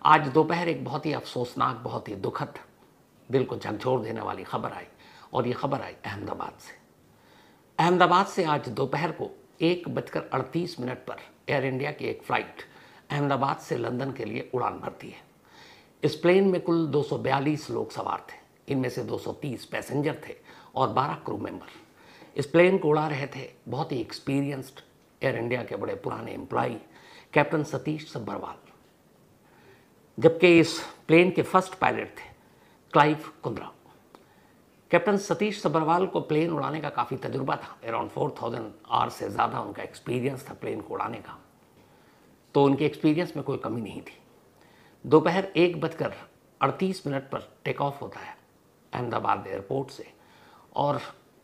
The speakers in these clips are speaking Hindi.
आज दोपहर एक बहुत ही अफसोसनाक, बहुत ही दुखद, दिल को झकझोर देने वाली खबर आई, और ये खबर आई अहमदाबाद से। अहमदाबाद से आज दोपहर को 1:38 पर एयर इंडिया की एक फ़्लाइट अहमदाबाद से लंदन के लिए उड़ान भरती है। इस प्लेन में कुल 242 लोग सवार थे। इनमें से 230 पैसेंजर थे और 12 क्रू मेंबर। इस प्लेन को उड़ा रहे थे बहुत ही एक्सपीरियंस्ड एयर इंडिया के बड़े पुराने एम्प्लॉई कैप्टन सतीश सब्बरवाल, जबकि इस प्लेन के फर्स्ट पायलट थे क्लाइव कुंद्रा। कैप्टन सतीश सब्बरवाल को प्लेन उड़ाने का काफ़ी तजुर्बा था। अराउंड 4000 आवर्स से ज़्यादा उनका एक्सपीरियंस था प्लेन को उड़ाने का, तो उनके एक्सपीरियंस में कोई कमी नहीं थी। दोपहर 1:38 पर टेक ऑफ होता है अहमदाबाद एयरपोर्ट से, और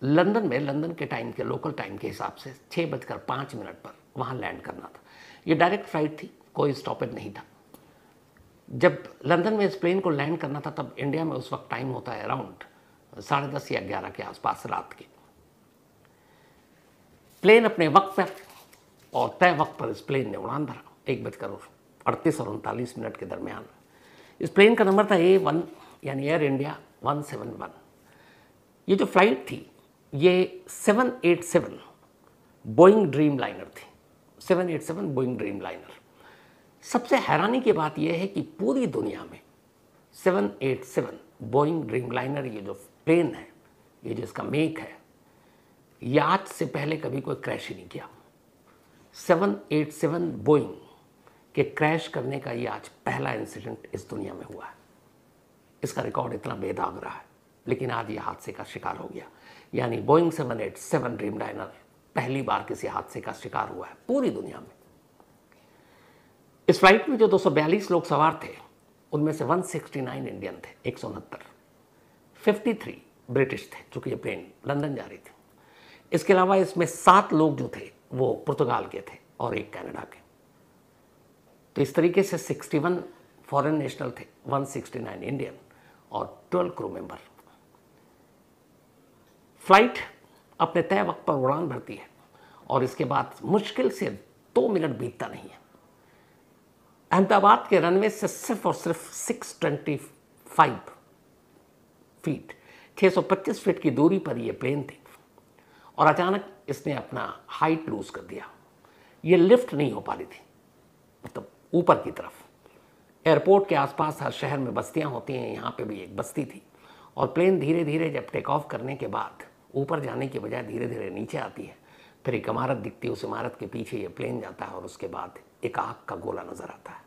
लंदन में लंदन के टाइम के लोकल टाइम के हिसाब से 6:05 पर वहाँ लैंड करना था। ये डायरेक्ट फ्लाइट थी, कोई स्टॉपेज नहीं था। जब लंदन में इस प्लेन को लैंड करना था तब इंडिया में उस वक्त टाइम होता है अराउंड 10:30 या 11 के आसपास रात के। प्लेन अपने वक्त पर और तय वक्त पर इस प्लेन ने उड़ान भरा 1:38 और 39 के दरमियान। इस प्लेन का नंबर था A1 यानी एयर इंडिया 171। ये जो फ्लाइट थी ये 787 बोइंग ड्रीम लाइनर थी। 787 बोइंग ड्रीम लाइनर। सबसे हैरानी की बात यह है कि पूरी दुनिया में 787 बोइंग ड्रीम लाइनर ये जो प्लेन है, ये जिसका मेक है, ये आज से पहले कभी कोई क्रैश ही नहीं किया। 787 बोइंग के क्रैश करने का ये आज पहला इंसिडेंट इस दुनिया में हुआ है। इसका रिकॉर्ड इतना बेदाग रहा है, लेकिन आज ये हादसे का शिकार हो गया। यानी बोइंग 787 ड्रीम लाइनर पहली बार किसी हादसे का शिकार हुआ है पूरी दुनिया में। इस फ्लाइट में जो 242 लोग सवार थे उनमें से 169 इंडियन थे, 169, 53 ब्रिटिश थे, चूंकि ये प्लेन लंदन जा रही थी। इसके अलावा इसमें 7 लोग जो थे वो पुर्तगाल के थे और एक कनाडा के। तो इस तरीके से 61 फॉरेन नेशनल थे, 169 इंडियन और 12 क्रू मेंबर। फ्लाइट अपने तय वक्त पर उड़ान भरती है और इसके बाद मुश्किल से 2 मिनट बीतता नहीं है। अहमदाबाद के रनवे से सिर्फ और सिर्फ 625 फीट 625 फीट की दूरी पर यह प्लेन थी, और अचानक इसने अपना हाइट लूज कर दिया। ये लिफ्ट नहीं हो पा रही थी, मतलब ऊपर की तरफ। एयरपोर्ट के आसपास हर शहर में बस्तियां होती हैं, यहाँ पे भी एक बस्ती थी, और प्लेन धीरे धीरे जब टेक ऑफ करने के बाद ऊपर जाने के बजाय धीरे धीरे नीचे आती है। फिर एक इमारत दिखती है, उस इमारत के पीछे ये प्लेन जाता है और उसके बाद एक आग का गोला नज़र आता है।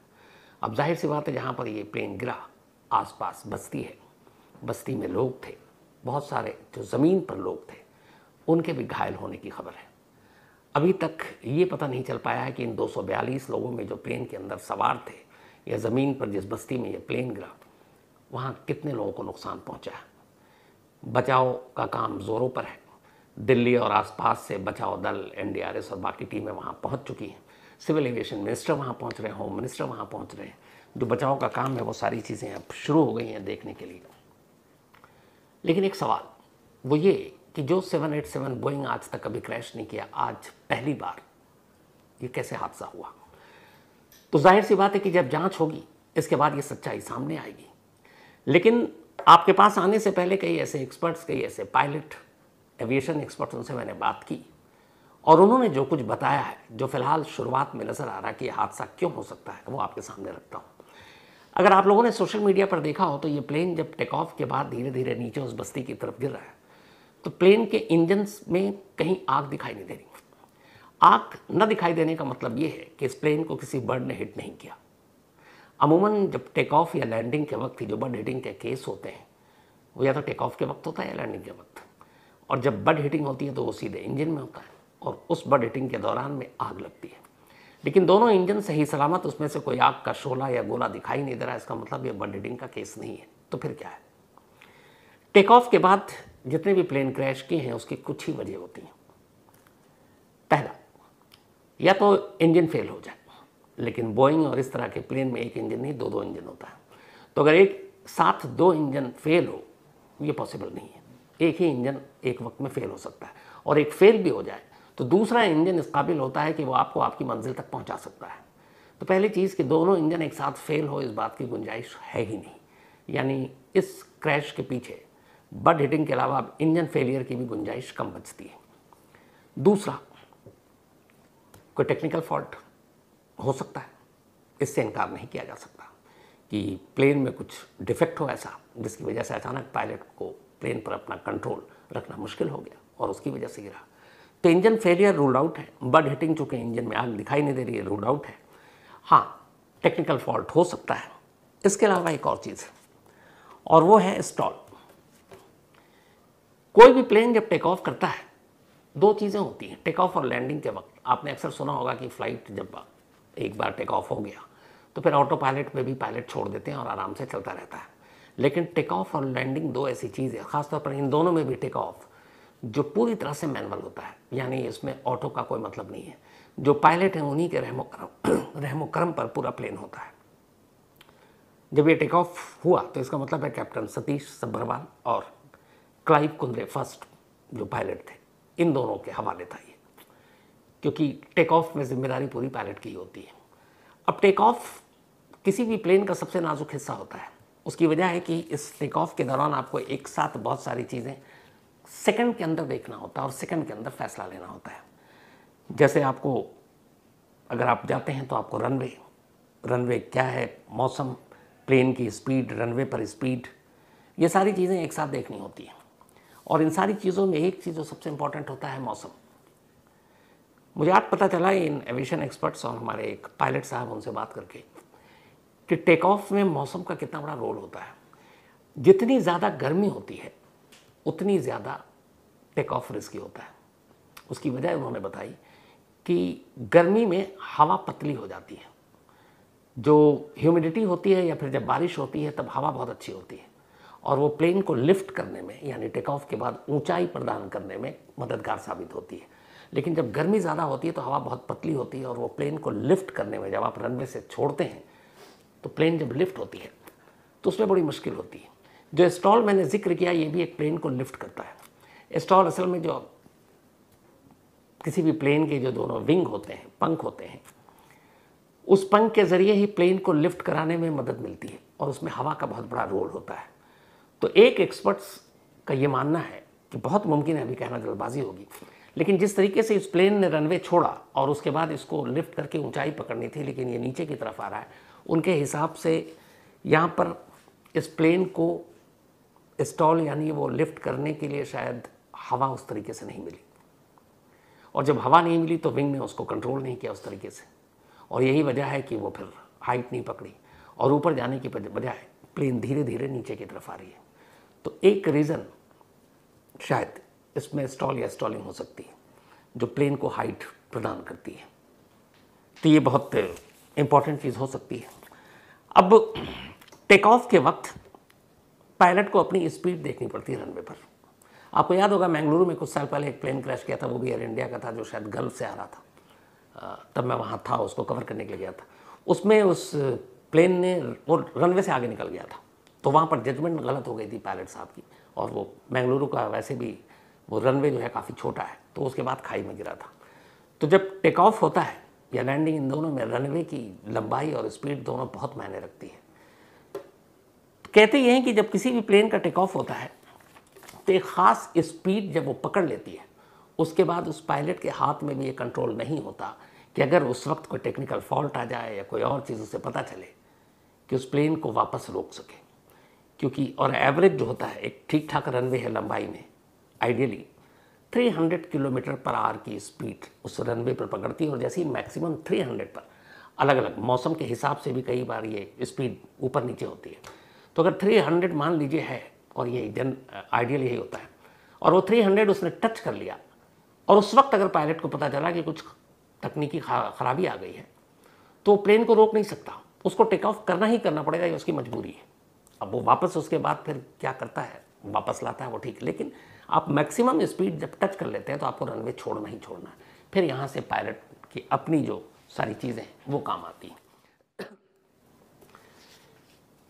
अब जाहिर सी बात है, जहाँ पर ये प्लेन गिरा आसपास बस्ती है, बस्ती में लोग थे, बहुत सारे जो ज़मीन पर लोग थे उनके भी घायल होने की खबर है। अभी तक ये पता नहीं चल पाया है कि इन 242 लोगों में जो प्लेन के अंदर सवार थे या ज़मीन पर जिस बस्ती में ये प्लेन गिरा वहाँ कितने लोगों को नुकसान पहुँचा है। बचाव का काम ज़ोरों पर है। दिल्ली और आसपास से बचाव दल, NDRS और बाकी टीमें वहाँ पहुँच चुकी हैं। सिविल एविएशन मिनिस्टर वहाँ पहुँच रहे हैं, होम मिनिस्टर वहाँ पहुँच रहे हैं। जो बचाव का काम है वो सारी चीज़ें अब शुरू हो गई हैं देखने के लिए। लेकिन एक सवाल वो ये कि जो 787 बोइंग आज तक कभी क्रैश नहीं किया, आज पहली बार ये कैसे हादसा हुआ। तो जाहिर सी बात है कि जब जांच होगी इसके बाद ये सच्चाई सामने आएगी। लेकिन आपके पास आने से पहले कई ऐसे एक्सपर्ट्स, कई ऐसे पायलट, एविएशन एक्सपर्ट्स, उनसे मैंने बात की और उन्होंने जो कुछ बताया है, जो फिलहाल शुरुआत में नज़र आ रहा है कि हादसा क्यों हो सकता है, वो आपके सामने रखता हूँ। अगर आप लोगों ने सोशल मीडिया पर देखा हो तो ये प्लेन जब टेक ऑफ के बाद धीरे धीरे नीचे उस बस्ती की तरफ गिर रहा है तो प्लेन के इंजन्स में कहीं आग दिखाई नहीं दे रही। आग न दिखाई देने का मतलब ये है कि इस प्लेन को किसी बर्ड ने हिट नहीं किया। अमूमन जब टेक ऑफ या लैंडिंग के वक्त ही जो बर्ड हिटिंग के केस होते हैं वो या तो टेक ऑफ के वक्त होता है या लैंडिंग के वक्त, और जब बर्ड हिटिंग होती है तो वो सीधे इंजन में होता है और उस बर्ड हिटिंग के दौरान में आग लगती है। लेकिन दोनों इंजन सही सलामत, उसमें से कोई आग का शोला या गोला दिखाई नहीं दे रहा, इसका मतलब ये बर्ड हिटिंग का केस नहीं है। तो फिर क्या है, टेक ऑफ के बाद जितने भी प्लेन क्रैश किए हैं उसकी कुछ ही वजह होती हैं। पहला, या तो इंजन फेल हो जाए, लेकिन बोइंग और इस तरह के प्लेन में एक इंजन नहीं, दो इंजन होता है। तो अगर एक साथ 2 इंजन फेल हो ये पॉसिबल नहीं है। एक ही इंजन एक वक्त में फेल हो सकता है, और एक फेल भी हो जाए तो दूसरा इंजन इस काबिल होता है कि वो आपको आपकी मंजिल तक पहुंचा सकता है। तो तो पहली चीज़ कि दोनों इंजन एक साथ फेल हो, इस बात की गुंजाइश है ही नहीं। यानी इस क्रैश के पीछे बड हिटिंग के अलावा अब इंजन फेलियर की भी गुंजाइश कम बचती है। दूसरा, कोई टेक्निकल फॉल्ट हो सकता है, इससे इनकार नहीं किया जा सकता कि प्लेन में कुछ डिफेक्ट हो ऐसा जिसकी वजह से अचानक पायलट को प्लेन पर अपना कंट्रोल रखना मुश्किल हो गया और उसकी वजह से गिरा। तो इंजन फेलियर रूल्ड आउट है। बड हिटिंग चूँकि इंजन में आग दिखाई नहीं दे रही है, रूल्ड आउट है। हाँ, टेक्निकल फॉल्ट हो सकता है। इसके अलावा एक और चीज़ है और वो है स्टॉल। कोई भी प्लेन जब टेक ऑफ करता है, दो चीज़ें होती हैं टेक ऑफ और लैंडिंग के वक्त। आपने अक्सर सुना होगा कि फ़्लाइट जब एक बार टेक ऑफ हो गया तो फिर ऑटो पायलट पे भी पायलट छोड़ देते हैं और आराम से चलता रहता है। लेकिन टेक ऑफ और लैंडिंग दो ऐसी चीज़ है, ख़ासतौर पर इन दोनों में भी टेक ऑफ जो पूरी तरह से मैनुअल होता है, यानी इसमें ऑटो का कोई मतलब नहीं है। जो पायलट हैं उन्हीं के रहमो करम पर पूरा प्लेन होता है। जब ये टेक ऑफ हुआ तो इसका मतलब है कैप्टन सतीश सब्बरवाल और क्लाइव कुंद्रे फर्स्ट जो पायलट थे, इन दोनों के हवाले था ये, क्योंकि टेक ऑफ में जिम्मेदारी पूरी पायलट की होती है। अब टेक ऑफ किसी भी प्लेन का सबसे नाजुक हिस्सा होता है। उसकी वजह है कि इस टेक ऑफ के दौरान आपको एक साथ बहुत सारी चीज़ें सेकंड के अंदर देखना होता है और सेकंड के अंदर फैसला लेना होता है। जैसे आपको, अगर आप जाते हैं तो आपको रनवे क्या है, मौसम, प्लेन की स्पीड, रनवे पर स्पीड, ये सारी चीज़ें एक साथ देखनी होती हैं। और इन सारी चीज़ों में एक चीज़ जो सबसे इम्पॉर्टेंट होता है, मौसम। मुझे आज पता चला इन एविएशन एक्सपर्ट्स और हमारे एक पायलट साहब, उनसे बात करके, कि टेक ऑफ में मौसम का कितना बड़ा रोल होता है। जितनी ज़्यादा गर्मी होती है उतनी ज़्यादा टेक ऑफ रिस्की होता है। उसकी वजह उन्होंने बताई कि गर्मी में हवा पतली हो जाती है, जो ह्यूमिडिटी होती है या फिर जब बारिश होती है तब हवा बहुत अच्छी होती है और वो प्लेन को लिफ्ट करने में, यानी टेक ऑफ के बाद ऊंचाई प्रदान करने में मददगार साबित होती है। लेकिन जब गर्मी ज़्यादा होती है तो हवा बहुत पतली होती है और वो प्लेन को लिफ्ट करने में, जब आप रनवे से छोड़ते हैं तो प्लेन जब लिफ्ट होती है तो उसमें बड़ी मुश्किल होती है। जो स्टॉल मैंने जिक्र किया, ये भी एक प्लेन को लिफ्ट करता है। स्टॉल असल में जो किसी भी प्लेन के जो दोनों विंग होते हैं, पंख होते हैं, उस पंख के ज़रिए ही प्लेन को लिफ्ट कराने में मदद मिलती है और उसमें हवा का बहुत बड़ा रोल होता है। तो एक एक्सपर्ट्स का ये मानना है कि बहुत मुमकिन है, अभी कहना जल्दबाजी होगी, लेकिन जिस तरीके से इस प्लेन ने रनवे छोड़ा और उसके बाद इसको लिफ्ट करके ऊंचाई पकड़नी थी, लेकिन ये नीचे की तरफ आ रहा है, उनके हिसाब से यहाँ पर इस प्लेन को स्टॉल यानी वो लिफ्ट करने के लिए शायद हवा उस तरीके से नहीं मिली, और जब हवा नहीं मिली तो विंग ने उसको कंट्रोल नहीं किया उस तरीके से, और यही वजह है कि वो फिर हाइट नहीं पकड़ी और ऊपर जाने की बजाय प्लेन धीरे धीरे नीचे की तरफ आ रही है। तो एक रीज़न शायद इसमें स्टॉल या स्टॉलिंग हो सकती है जो प्लेन को हाइट प्रदान करती है। तो ये बहुत इम्पॉर्टेंट चीज़ हो सकती है। अब टेक ऑफ के वक्त पायलट को अपनी स्पीड देखनी पड़ती है रनवे पर। आपको याद होगा मैंगलुरु में कुछ साल पहले एक प्लेन क्रैश किया था, वो भी एयर इंडिया का था, जो शायद गल्फ से आ रहा था। तब मैं वहाँ था, उसको कवर करने के लिए गया था। उसमें उस प्लेन ने वो रनवे से आगे निकल गया था, तो वहाँ पर जजमेंट गलत हो गई थी पायलट साहब की, और वो मैंगलुरु का वैसे भी वो रनवे जो है काफ़ी छोटा है, तो उसके बाद खाई में गिरा था। तो जब टेक ऑफ होता है या लैंडिंग, इन दोनों में रनवे की लंबाई और स्पीड दोनों बहुत मायने रखती है। कहते ये हैं कि जब किसी भी प्लेन का टेक ऑफ होता है तो एक ख़ास स्पीड जब वो पकड़ लेती है, उसके बाद उस पायलट के हाथ में भी ये कंट्रोल नहीं होता कि अगर उस वक्त कोई टेक्निकल फॉल्ट आ जाए या कोई और चीज़ उसे पता चले कि उस प्लेन को वापस रोक सके। क्योंकि और एवरेज जो होता है, एक ठीक ठाक रनवे है लंबाई में, आइडियली 300 किलोमीटर पर आवर की स्पीड उस रनवे पर पकड़ती है, और जैसे ही मैक्सिमम 300 पर, अलग अलग मौसम के हिसाब से भी कई बार ये स्पीड ऊपर नीचे होती है। तो अगर 300 मान लीजिए है, और ये आइडियल यही होता है, और वो 300 उसने टच कर लिया, और उस वक्त अगर पायलट को पता चला कि कुछ तकनीकी खराबी आ गई है, तो प्लेन को रोक नहीं सकता, उसको टेक ऑफ करना ही करना पड़ेगा, ये उसकी मजबूरी है। अब वो वापस उसके बाद फिर क्या करता है, वापस लाता है, वो ठीक है, लेकिन आप मैक्सिमम स्पीड जब टच कर लेते हैं तो आपको रनवे छोड़ना ही छोड़ना है। फिर यहाँ से पायलट की अपनी जो सारी चीज़ें वो काम आती हैं।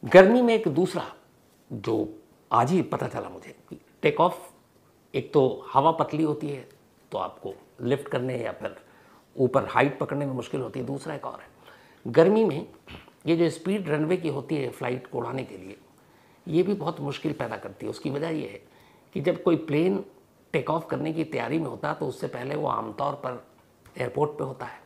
गर्मी में एक दूसरा जो आज ही पता चला मुझे कि टेक ऑफ, एक तो हवा पतली होती है तो आपको लिफ्ट करने या फिर ऊपर हाइट पकड़ने में मुश्किल होती है, दूसरा एक और है गर्मी में ये जो स्पीड रनवे की होती है फ्लाइट को उड़ाने के लिए, ये भी बहुत मुश्किल पैदा करती है। उसकी वजह ये है कि जब कोई प्लेन टेक ऑफ करने की तैयारी में होता है तो उससे पहले वो आमतौर पर एयरपोर्ट पे होता है,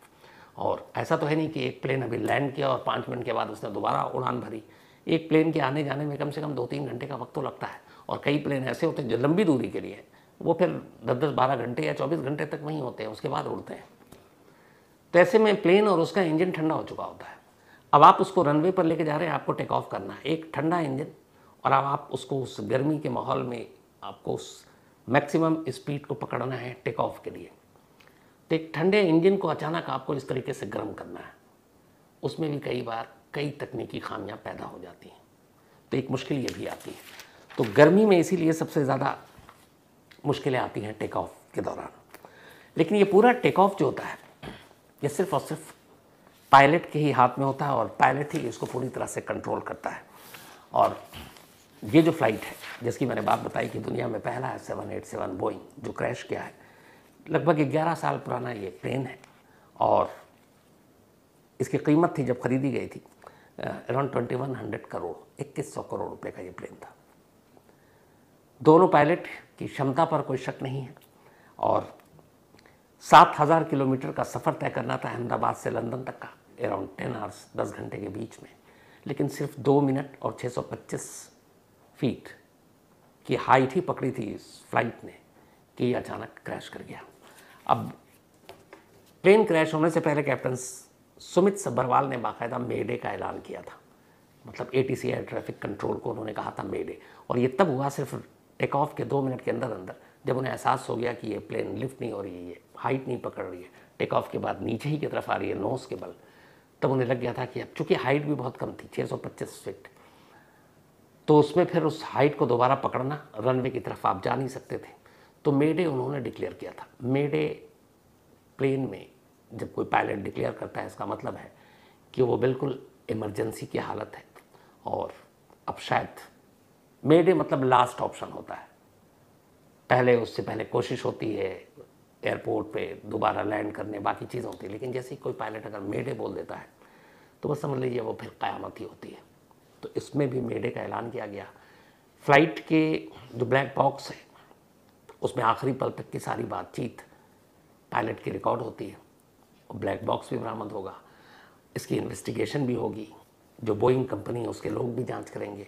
और ऐसा तो है नहीं कि एक प्लेन अभी लैंड किया और 5 मिनट के बाद उसने दोबारा उड़ान भरी। एक प्लेन के आने जाने में कम से कम 2-3 घंटे का वक्त तो लगता है, और कई प्लेन ऐसे होते हैं जो लंबी दूरी के लिए वो फिर 10-10-12 घंटे या 24 घंटे तक वहीं होते हैं, उसके बाद उड़ते हैं। तो ऐसे में प्लेन और उसका इंजन ठंडा हो चुका होता है। अब आप उसको रनवे पर लेके जा रहे हैं, आपको टेक ऑफ करना है, एक ठंडा इंजन, और अब आप उसको उस गर्मी के माहौल में आपको उस मैक्सिमम स्पीड को पकड़ना है टेक ऑफ के लिए। तो एक ठंडे इंजन को अचानक आपको इस तरीके से गर्म करना है, उसमें भी कई बार कई तकनीकी खामियां पैदा हो जाती हैं, तो एक मुश्किल ये भी आती है। तो गर्मी में इसीलिए सबसे ज़्यादा मुश्किलें आती हैं टेक ऑफ के दौरान। लेकिन ये पूरा टेक ऑफ जो होता है ये सिर्फ और सिर्फ पायलट के ही हाथ में होता है, और पायलट ही इसको पूरी तरह से कंट्रोल करता है। और ये जो फ्लाइट है जिसकी मैंने बात बताई कि दुनिया में पहला है 787 बोइंग जो क्रैश किया है, लगभग 11 साल पुराना ये प्लेन है, और इसकी कीमत थी जब खरीदी गई थी अराउंड 2100 करोड़, 2100 करोड़ रुपए का ये प्लेन था। दोनों पायलट की क्षमता पर कोई शक नहीं है, और 7000 किलोमीटर का सफ़र तय करना था अहमदाबाद से लंदन तक का, अराउंड 10 आवर्स, 10 घंटे के बीच में, लेकिन सिर्फ 2 मिनट और 625 फीट की हाइट ही पकड़ी थी इस फ्लाइट ने कि ये अचानक क्रैश कर गया। अब प्लेन क्रैश होने से पहले कैप्टन सुमित सब्बरवाल ने बाकायदा मेडे का ऐलान किया था, मतलब ATC एयर ट्रैफिक कंट्रोल को उन्होंने कहा था मेडे, और ये तब हुआ सिर्फ टेक ऑफ के 2 मिनट के अंदर अंदर, जब उन्हें एहसास हो गया कि ये प्लेन लिफ्ट नहीं हो रही है, ये हाइट नहीं पकड़ रही है, टेक ऑफ के बाद नीचे ही की तरफ आ रही है नोस के बल। तब उन्हें लग गया था कि अब चूंकि हाइट भी बहुत कम थी 625 फीट, तो उसमें फिर उस हाइट को दोबारा पकड़ना, रनवे की तरफ आप जा नहीं सकते थे, तो मेडे उन्होंने डिक्लेयर किया था। मेडे प्लेन में जब कोई पायलट डिक्लेयर करता है इसका मतलब है कि वो बिल्कुल इमरजेंसी की हालत है, और अब शायद मेडे मतलब लास्ट ऑप्शन होता है। पहले उससे पहले कोशिश होती है एयरपोर्ट पे दोबारा लैंड करने, बाकी चीज़ होती है, लेकिन जैसे ही कोई पायलट अगर मेडे बोल देता है तो बस समझ लीजिए वो फिर क़यामत ही होती है। तो इसमें भी मेडे का ऐलान किया गया। फ्लाइट के जो ब्लैक बॉक्स है उसमें आखिरी पल तक की सारी बातचीत पायलट की रिकॉर्ड होती है, और ब्लैक बॉक्स भी बरामद होगा, इसकी इन्वेस्टिगेशन भी होगी, जो बोइंग कंपनी है उसके लोग भी जांच करेंगे,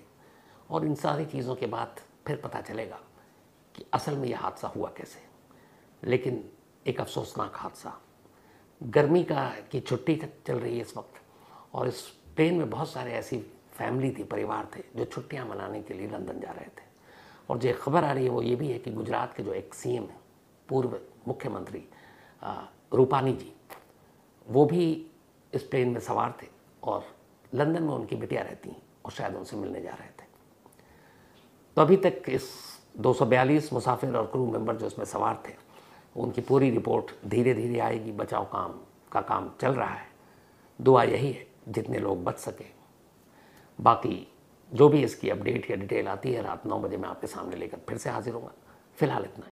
और इन सारी चीज़ों के बाद फिर पता चलेगा कि असल में यह हादसा हुआ कैसे। लेकिन एक अफसोसनाक हादसा, गर्मी की छुट्टी चल रही है इस वक्त, और इस प्लेन में बहुत सारे ऐसी फैमिली थी, परिवार थे जो छुट्टियां मनाने के लिए लंदन जा रहे थे। और जो खबर आ रही है वो ये भी है कि गुजरात के जो एक CM है, पूर्व मुख्यमंत्री रूपानी जी, वो भी इस प्लेन में सवार थे, और लंदन में उनकी बिटिया रहती हैं और शायद उनसे मिलने जा रहे थे। तो अभी तक इस 242 मुसाफिर और क्रू मेंबर जो इसमें सवार थे, उनकी पूरी रिपोर्ट धीरे धीरे आएगी। बचाव का काम चल रहा है। दुआ यही है जितने लोग बच सके। बाकी जो भी इसकी अपडेट या डिटेल आती है रात 9 बजे मैं आपके सामने लेकर फिर से हाजिर होऊंगा। फिलहाल इतना।